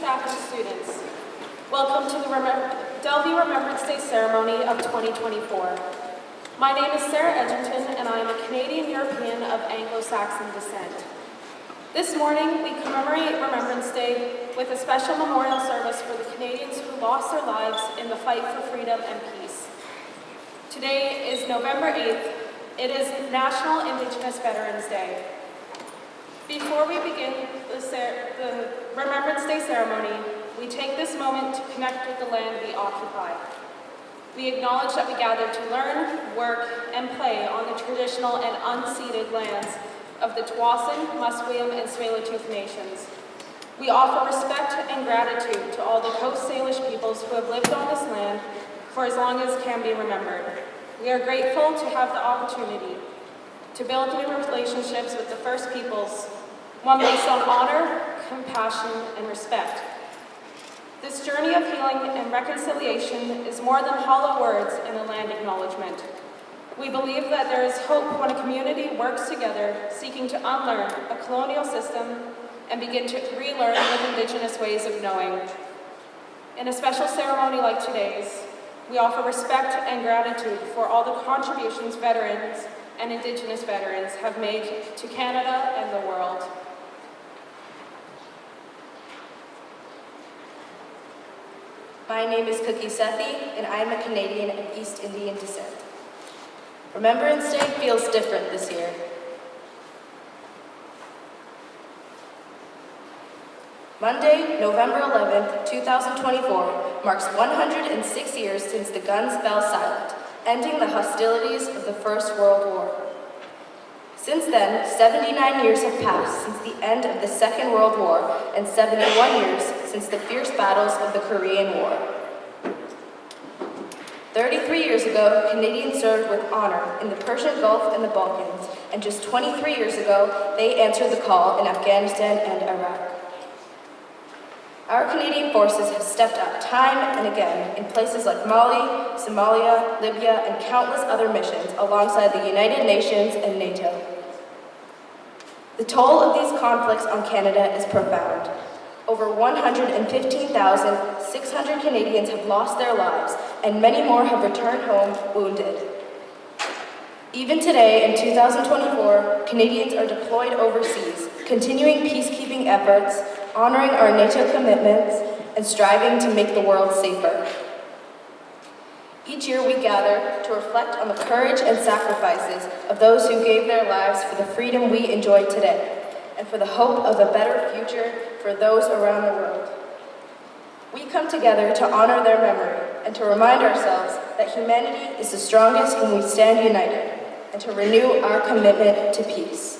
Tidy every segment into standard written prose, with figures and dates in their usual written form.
staff and students, welcome to the Delvey Remembrance Day Ceremony of 2024. My name is Sarah Edgington, and I am a Canadian-European of Anglo-Saxon descent. This morning, we commemorate Remembrance Day with a special memorial service for the Canadians who lost their lives in the fight for freedom and peace. Today is November 8th. It is National Indigenous Veterans Day. Before we begin the Remembrance Day ceremony, we take this moment to connect with the land we occupy. We acknowledge that we gather to learn, work, and play on the traditional and unceded lands of the Tsawwassen, Musqueam, and Tsleil-Waututh nations. We offer respect and gratitude to all the Coast Salish peoples who have lived on this land for as long as can be remembered. We are grateful to have the opportunity to build new relationships with the First Peoples, one based on honor, compassion, and respect. This journey of healing and reconciliation is more than hollow words in a land acknowledgement. We believe that there is hope when a community works together, seeking to unlearn a colonial system and begin to relearn with Indigenous ways of knowing. In a special ceremony like today's, we offer respect and gratitude for all the contributions veterans and Indigenous veterans have made to Canada and the world. My name is Cookie Sethi, and I am a Canadian of East Indian descent. Remembrance Day feels different this year. Monday, November 11th, 2024, marks 106 years since the guns fell silent, ending the hostilities of the First World War. Since then, 79 years have passed since the end of the Second World War and 71 years since the fierce battles of the Korean War. 33 years ago, Canadians served with honor in the Persian Gulf and the Balkans, and just 23 years ago, they answered the call in Afghanistan and Iraq. Our Canadian forces have stepped up time and again in places like Mali, Somalia, Libya, and countless other missions alongside the United Nations and NATO. The toll of these conflicts on Canada is profound. Over 115,600 Canadians have lost their lives, and many more have returned home wounded. Even today, in 2024, Canadians are deployed overseas, continuing peacekeeping efforts, honoring our NATO commitments, and striving to make the world safer. Each year we gather to reflect on the courage and sacrifices of those who gave their lives for the freedom we enjoy today, and for the hope of a better future for those around the world. We come together to honor their memory and to remind ourselves that humanity is the strongest when we stand united, and to renew our commitment to peace.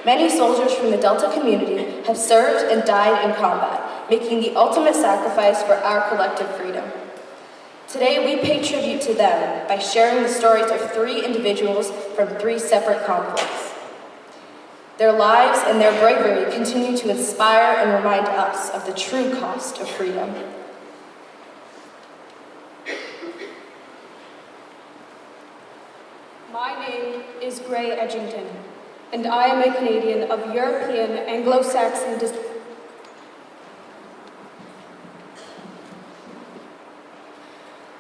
Many soldiers from the Delta community have served and died in combat, making the ultimate sacrifice for our collective freedom. Today, we pay tribute to them by sharing the stories of 3 individuals from 3 separate conflicts. Their lives and their bravery continue to inspire and remind us of the true cost of freedom. My name is Gray Edgington, and I am a Canadian of European Anglo-Saxon descent.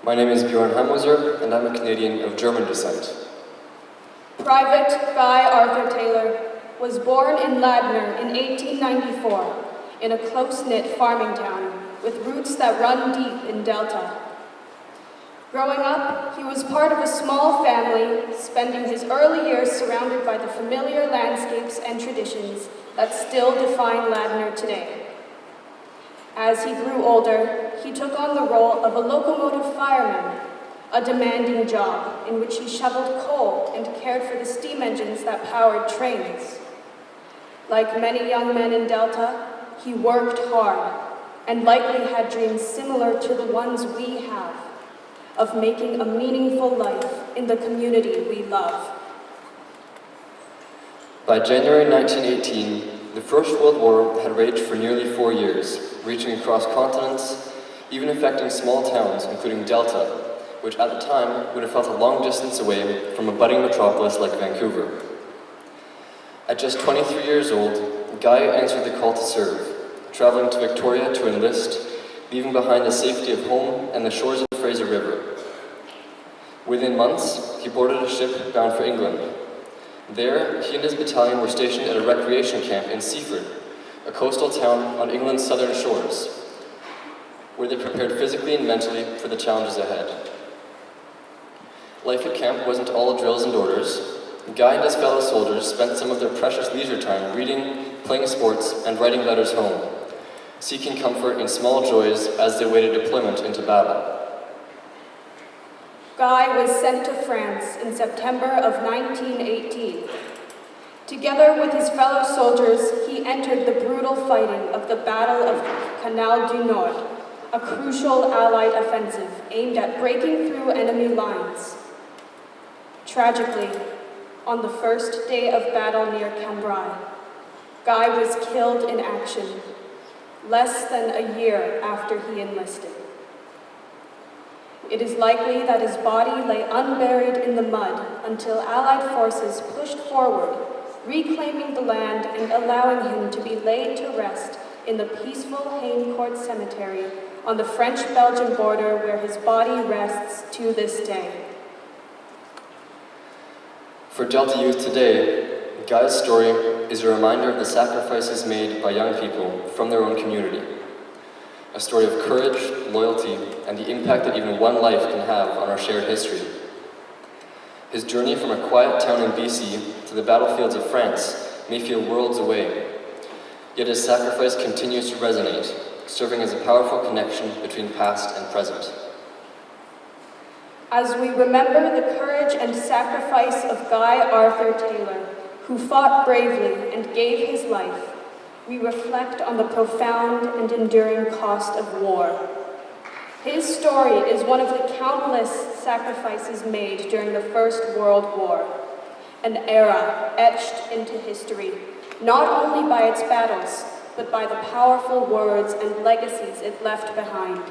My name is Bjorn Hamwiser, and I'm a Canadian of German descent. Private Guy Arthur Taylor was born in Ladner in 1894 in a close-knit farming town with roots that run deep in Delta. Growing up, he was part of a small family, spending his early years surrounded by the familiar landscapes and traditions that still define Ladner today. As he grew older, he took on the role of a locomotive fireman, a demanding job in which he shoveled coal and cared for the steam engines that powered trains. Like many young men in Delta, he worked hard and likely had dreams similar to the ones we have, of making a meaningful life in the community we love. By January 1918, the First World War had raged for nearly 4 years, reaching across continents, even affecting small towns, including Delta, which at the time would have felt a long distance away from a budding metropolis like Vancouver. At just 23 years old, Guy answered the call to serve, traveling to Victoria to enlist, leaving behind the safety of home and the shores of the Fraser River. Within months, he boarded a ship bound for England. There, he and his battalion were stationed at a recreation camp in Seaford, a coastal town on England's southern shores, where they prepared physically and mentally for the challenges ahead. Life at camp wasn't all drills and orders. Guy and his fellow soldiers spent some of their precious leisure time reading, playing sports, and writing letters home, seeking comfort in small joys as they awaited deployment into battle. Guy was sent to France in September of 1918. Together with his fellow soldiers, he entered the brutal fighting of the Battle of Canal du Nord, a crucial Allied offensive aimed at breaking through enemy lines. Tragically, on the first day of battle near Cambrai, Guy was killed in action, less than a year after he enlisted. It is likely that his body lay unburied in the mud until Allied forces pushed forward, reclaiming the land and allowing him to be laid to rest in the peaceful Haincourt Cemetery on the French-Belgian border, where his body rests to this day. For Delta youth today, Guy's story is a reminder of the sacrifices made by young people from their own community. A story of courage, loyalty, and the impact that even one life can have on our shared history. His journey from a quiet town in BC to the battlefields of France may feel worlds away, yet his sacrifice continues to resonate, serving as a powerful connection between past and present. As we remember the courage and sacrifice of Guy Arthur Taylor, who fought bravely and gave his life, we reflect on the profound and enduring cost of war. His story is one of the countless sacrifices made during the First World War, an era etched into history, not only by its battles, but by the powerful words and legacies it left behind.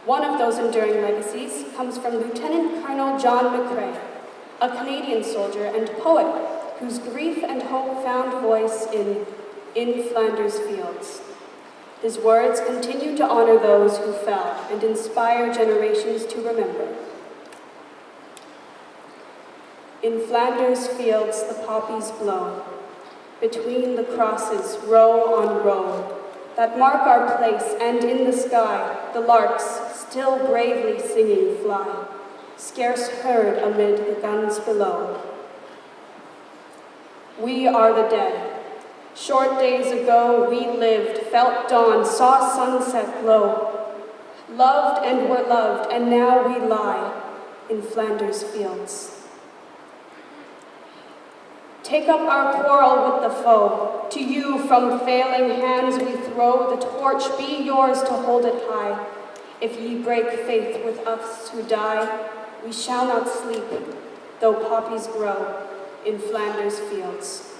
One of those enduring legacies comes from Lieutenant Colonel John McCrae, a Canadian soldier and poet whose grief and hope found voice in Flanders Fields. His words continue to honor those who fell and inspire generations to remember. In Flanders Fields the poppies blow, between the crosses row on row, that mark our place, and in the sky the larks, still bravely singing, fly, scarce heard amid the guns below. We are the dead. Short days ago we lived, felt dawn, saw sunset glow, loved and were loved, and now we lie in Flanders Fields. Take up our quarrel with the foe. To you from failing hands we throw the torch, be yours to hold it high. If ye break faith with us who die, we shall not sleep, though poppies grow in Flanders Fields.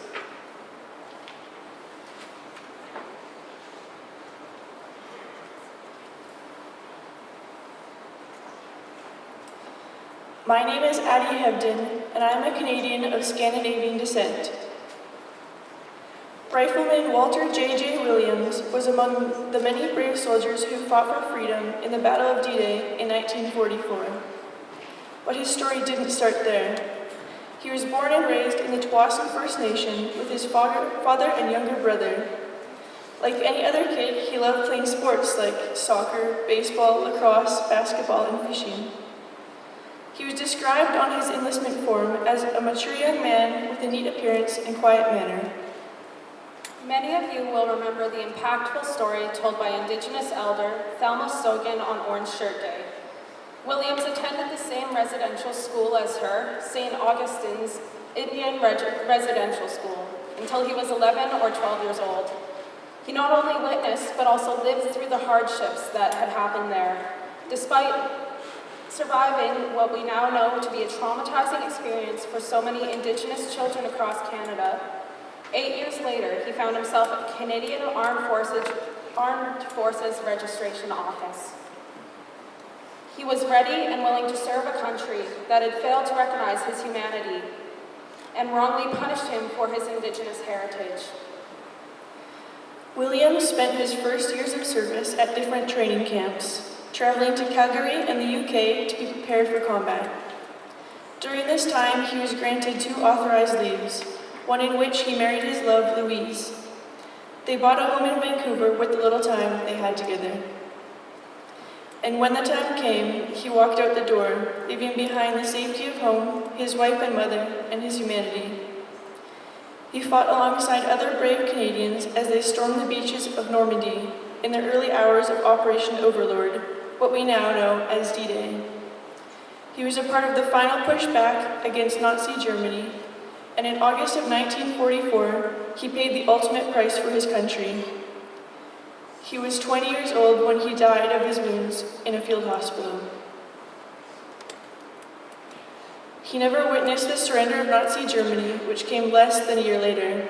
My name is Addie Hebden, and I am a Canadian of Scandinavian descent. Rifleman Walter J.J. Williams was among the many brave soldiers who fought for freedom in the Battle of D-Day in 1944. But his story didn't start there. He was born and raised in the Tsawwassen First Nation with his father and younger brother. Like any other kid, he loved playing sports like soccer, baseball, lacrosse, basketball, and fishing. He was described on his enlistment form as a mature young man with a neat appearance and quiet manner. Many of you will remember the impactful story told by Indigenous elder Thelma Stogan on Orange Shirt Day. Williams attended the same residential school as her, St. Augustine's Indian Residential School, until he was 11 or 12 years old. He not only witnessed, but also lived through the hardships that had happened there, despite surviving what we now know to be a traumatizing experience for so many Indigenous children across Canada. 8 years later, he found himself at the Canadian Armed Forces Registration Office. He was ready and willing to serve a country that had failed to recognize his humanity. and wrongly punished him for his Indigenous heritage. Williams spent his first years of service at different training camps, traveling to Calgary and the UK to be prepared for combat. During this time, he was granted 2 authorized leaves, one in which he married his love, Louise. They bought a home in Vancouver with the little time they had together. And when the time came, he walked out the door, leaving behind the safety of home, his wife and mother, and his humanity. He fought alongside other brave Canadians as they stormed the beaches of Normandy in the early hours of Operation Overlord, what we now know as D-Day. He was a part of the final pushback against Nazi Germany, and in August of 1944, he paid the ultimate price for his country. He was 20 years old when he died of his wounds in a field hospital. He never witnessed the surrender of Nazi Germany, which came less than a year later.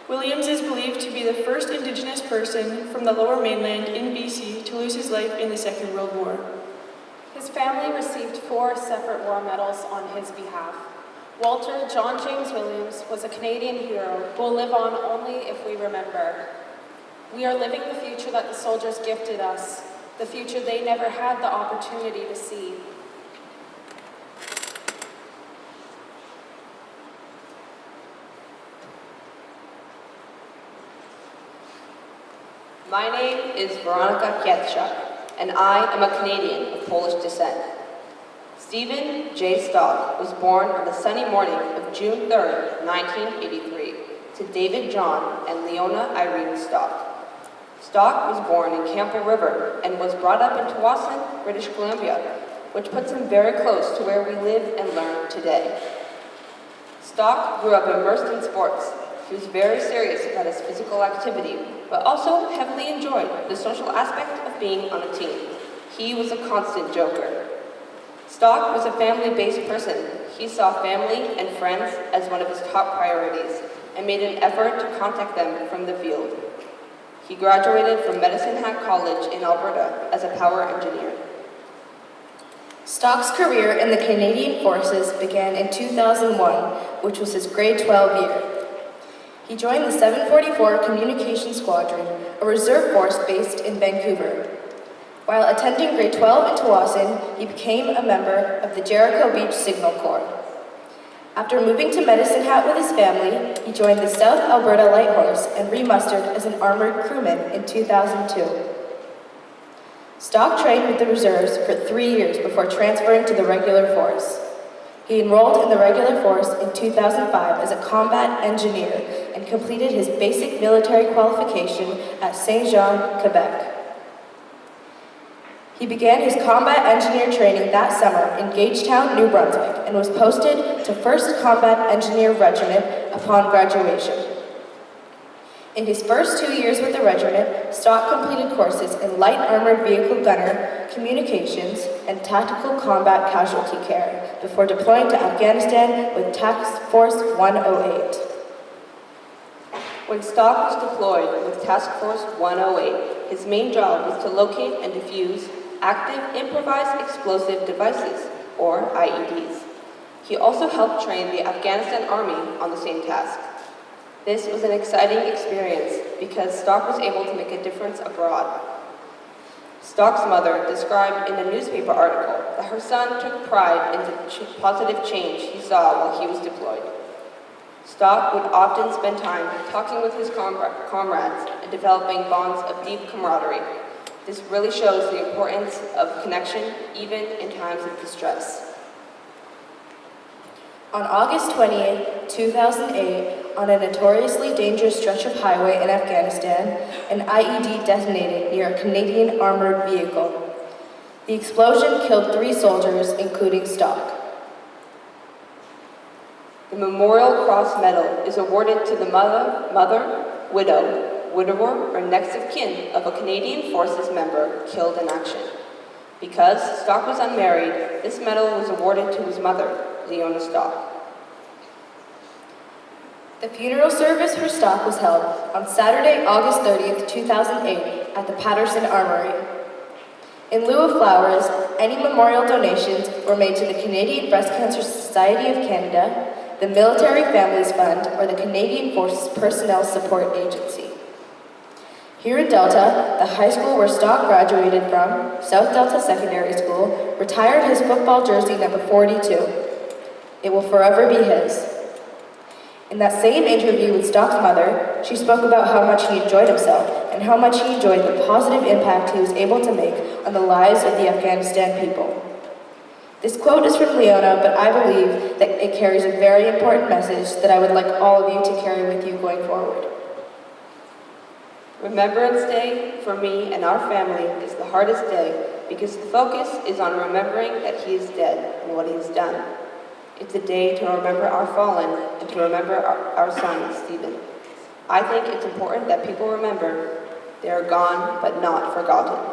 Williams is believed to be the first Indigenous person from the Lower Mainland in BC to lose his life in the Second World War. His family received 4 separate war medals on his behalf. Walter John James Williams was a Canadian hero who will live on only if we remember. We are living the future that the soldiers gifted us, the future they never had the opportunity to see. My name is Veronica Kietchuk, and I am a Canadian of Polish descent. Stephen J. Stock was born on the sunny morning of June 3rd, 1983, to David John and Leona Irene Stock. Stock was born in Campbell River and was brought up in Tsawwassen, British Columbia, which puts him very close to where we live and learn today. Stock grew up immersed in sports. He was very serious about his physical activity, but also heavily enjoyed the social aspect of being on a team. He was a constant joker. Stock was a family-based person. He saw family and friends as one of his top priorities and made an effort to contact them from the field. He graduated from Medicine Hat College in Alberta as a power engineer. Stock's career in the Canadian Forces began in 2001, which was his grade 12 year. He joined the 744 Communications Squadron, a reserve force based in Vancouver. While attending grade 12 in Tsawwassen, he became a member of the Jericho Beach Signal Corps. After moving to Medicine Hat with his family, he joined the South Alberta Light Horse and remustered as an armored crewman in 2002. Stock trained with the reserves for 3 years before transferring to the regular force. He enrolled in the regular force in 2005 as a combat engineer and completed his basic military qualification at Saint-Jean, Quebec. He began his combat engineer training that summer in Gagetown, New Brunswick, and was posted to 1st Combat Engineer Regiment upon graduation. In his first 2 years with the regiment, Stock completed courses in light armored vehicle gunner, communications, and tactical combat casualty care before deploying to Afghanistan with Task Force 108. When Stock was deployed with Task Force 108, his main job was to locate and defuse active improvised explosive devices, or IEDs. He also helped train the Afghanistan Army on the same task. This was an exciting experience because Stock was able to make a difference abroad. Stock's mother described in a newspaper article that her son took pride in the positive change he saw while he was deployed. Stock would often spend time talking with his comrades and developing bonds of deep camaraderie. This really shows the importance of connection even in times of distress. On August 28, 2008, on a notoriously dangerous stretch of highway in Afghanistan, an IED detonated near a Canadian armored vehicle. The explosion killed 3 soldiers, including Stock. The Memorial Cross Medal is awarded to the mother, widow, widower, or next of kin of a Canadian Forces member killed in action. Because Stock was unmarried, this medal was awarded to his mother, Leona Stock. The funeral service for Stock was held on Saturday, August 30th, 2008, at the Patterson Armory. In lieu of flowers, any memorial donations were made to the Canadian Breast Cancer Society of Canada, the Military Families Fund, or the Canadian Forces Personnel Support Agency. Here in Delta, the high school where Stock graduated from, South Delta Secondary School, retired his football jersey number 42. It will forever be his. In that same interview with Stock's mother, she spoke about how much he enjoyed himself and how much he enjoyed the positive impact he was able to make on the lives of the Afghanistan people. This quote is from Leona, but I believe that it carries a very important message that I would like all of you to carry with you going forward. Remembrance Day, for me and our family, is the hardest day because the focus is on remembering that he is dead and what he has done. It's a day to remember our fallen and to remember our son, Stephen. I think it's important that people remember they are gone but not forgotten.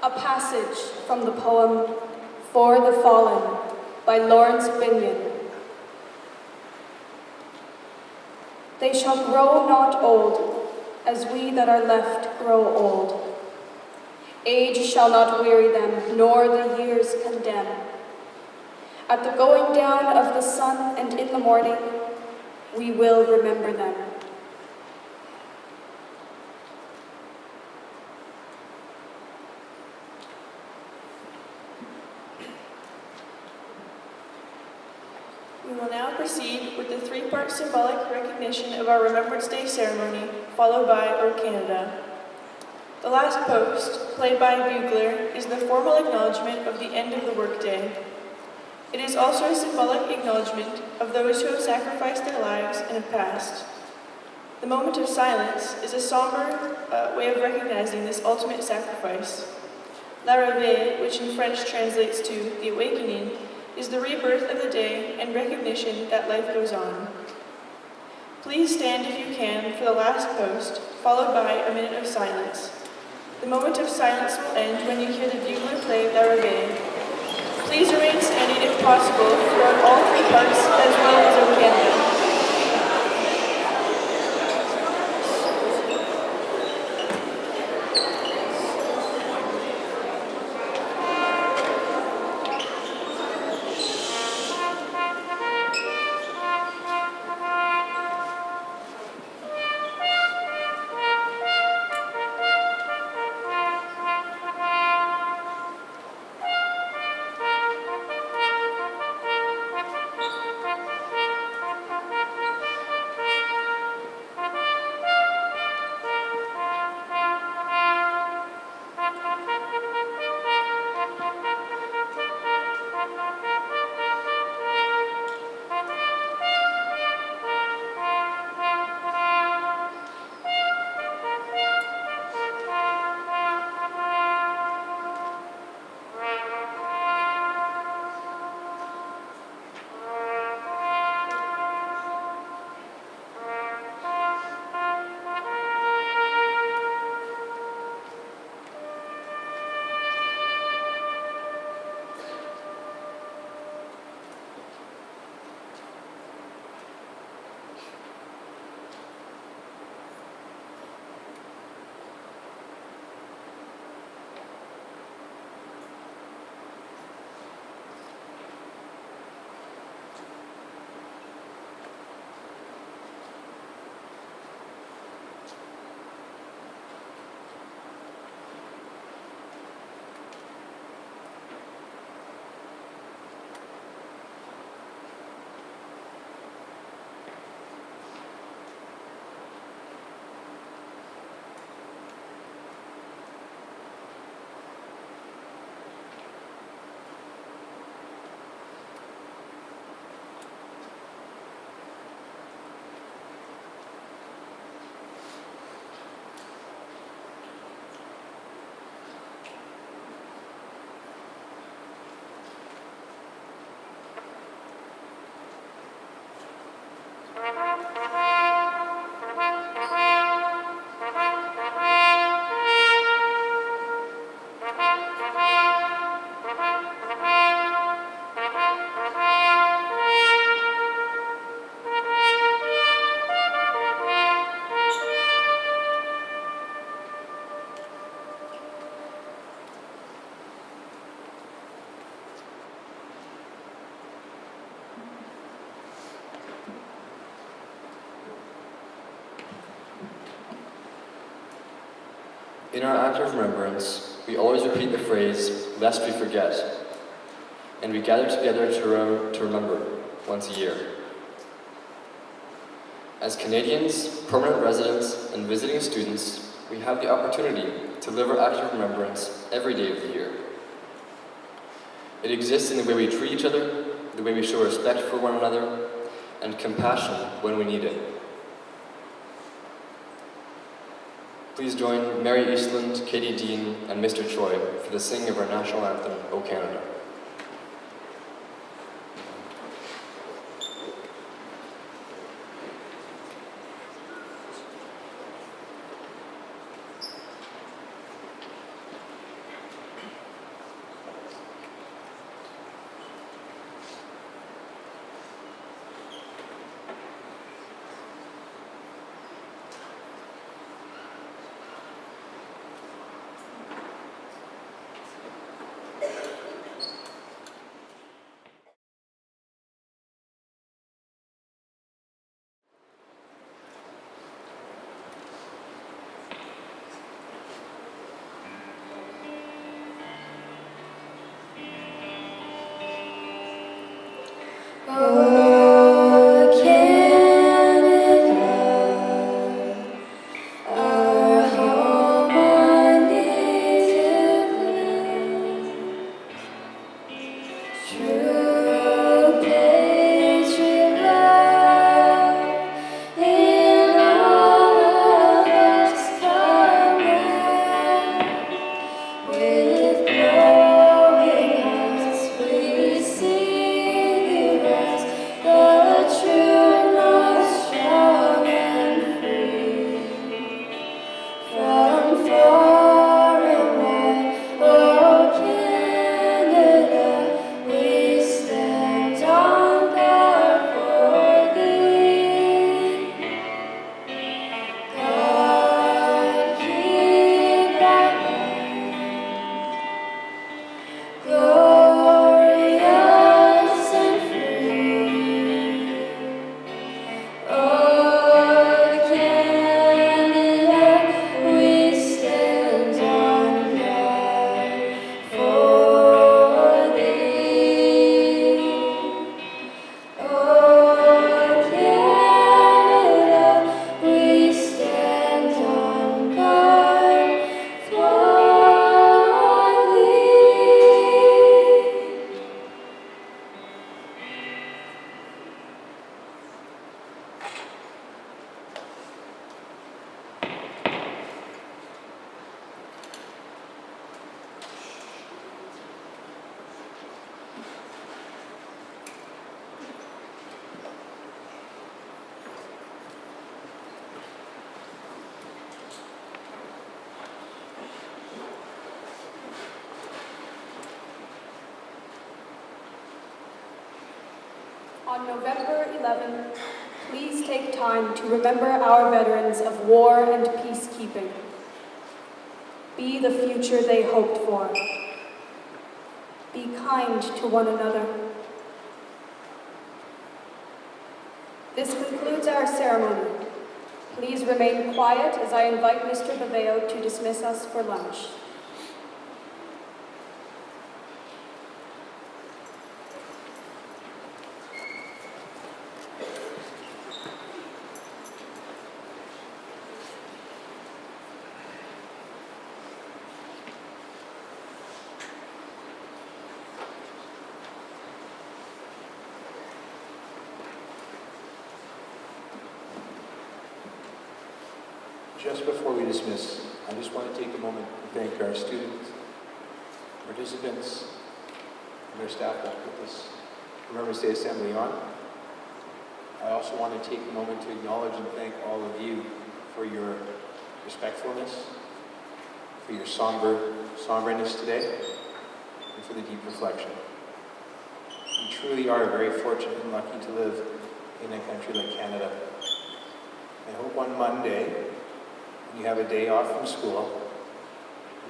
A passage from the poem For the Fallen by Lawrence Binyon. They shall grow not old, as we that are left grow old. Age shall not weary them, nor the years condemn. At the going down of the sun and in the morning, we will remember them. We will now proceed with the three-part symbolic recognition of our Remembrance Day ceremony, followed by our Canada. The last post, played by a bugler, is the formal acknowledgement of the end of the workday. It is also a symbolic acknowledgement of those who have sacrificed their lives and have passed. The moment of silence is a somber way of recognizing this ultimate sacrifice. La Réveille, which in French translates to the awakening, is the rebirth of the day and recognition that life goes on. Please stand if you can for the last post, followed by a minute of silence. The moment of silence will end when you hear the bugler play La Réveille. Please remain standing if possible throughout all three parts as well as our Canada. In our act of remembrance, we always repeat the phrase, lest we forget, and we gather together to remember once a year. As Canadians, permanent residents, and visiting students, we have the opportunity to live our act of remembrance every day of the year. It exists in the way we treat each other, the way we show respect for one another, and compassion when we need it. Please join Mary Eastland, Katie Dean, and Mr. Choi for the singing of our national anthem, O Canada. On November 11th, please take time to remember our veterans of war and peacekeeping. Be the future they hoped for. Be kind to one another. This concludes our ceremony. Please remain quiet as I invite Mr. Baveo to dismiss us for lunch. Just before we dismiss, I just want to take a moment to thank our students, participants, and their staff that put this Remembrance Day Assembly on. I also want to take a moment to acknowledge and thank all of you for your respectfulness, for your somberness today, and for the deep reflection. We truly are very fortunate and lucky to live in a country like Canada. I hope on Monday, when you have a day off from school,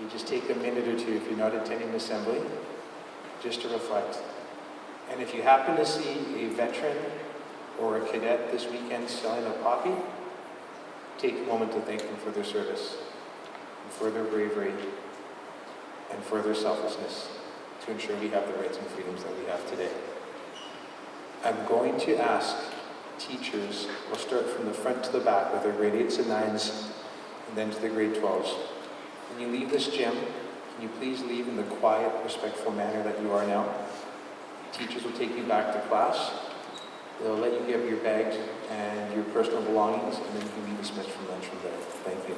you just take a minute or two, if you're not attending assembly, just to reflect. And if you happen to see a veteran or a cadet this weekend selling a poppy, take a moment to thank them for their service, and for their bravery, and for their selflessness to ensure we have the rights and freedoms that we have today. I'm going to ask teachers, we'll start from the front to the back with our grade 8s and 9s, and then to the grade 12s. When you leave this gym, can you please leave in the quiet, respectful manner that you are now? Teachers will take you back to class. They'll let you give your bags and your personal belongings, and then you can be dismissed from lunch from there. Thank you.